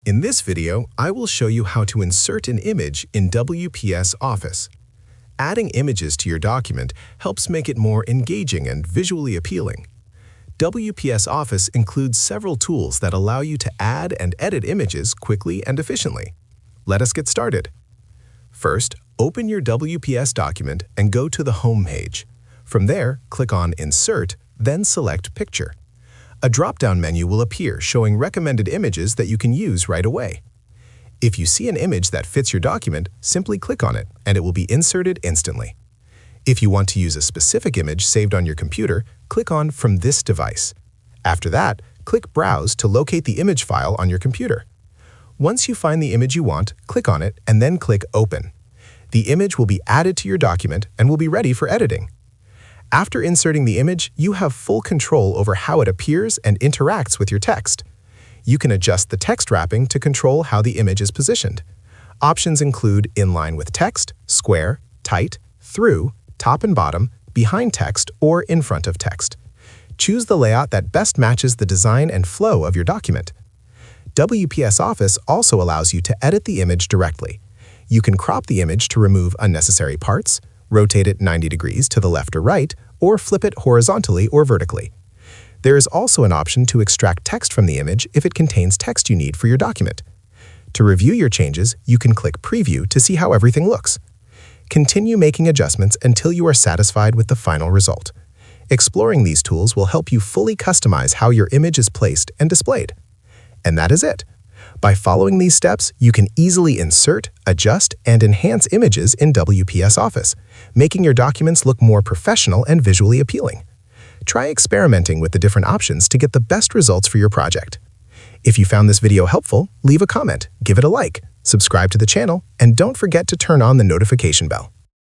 In this video, I will show you how to insert an image in WPS Office. Adding images to your document helps make it more engaging and visually appealing. WPS Office includes several tools that allow you to add and edit images quickly and efficiently. Let us get started. First, open your WPS document and go to the Home page. From there, click on Insert, then select Picture. A drop-down menu will appear showing recommended images that you can use right away. If you see an image that fits your document, simply click on it and it will be inserted instantly. If you want to use a specific image saved on your computer, click on From this device. After that, click Browse to locate the image file on your computer. Once you find the image you want, click on it and then click Open. The image will be added to your document and will be ready for editing. After inserting the image, you have full control over how it appears and interacts with your text. You can adjust the text wrapping to control how the image is positioned. Options include inline with text, square, tight, through, top and bottom, behind text, or in front of text. Choose the layout that best matches the design and flow of your document. WPS Office also allows you to edit the image directly. You can crop the image to remove unnecessary parts, rotate it 90 degrees to the left or right, or flip it horizontally or vertically. There is also an option to extract text from the image if it contains text you need for your document. To review your changes, you can click Preview to see how everything looks. Continue making adjustments until you are satisfied with the final result. Exploring these tools will help you fully customize how your image is placed and displayed. And that is it. By following these steps, you can easily insert, adjust, and enhance images in WPS Office, making your documents look more professional and visually appealing. Try experimenting with the different options to get the best results for your project. If you found this video helpful, leave a comment, give it a like, subscribe to the channel, and don't forget to turn on the notification bell.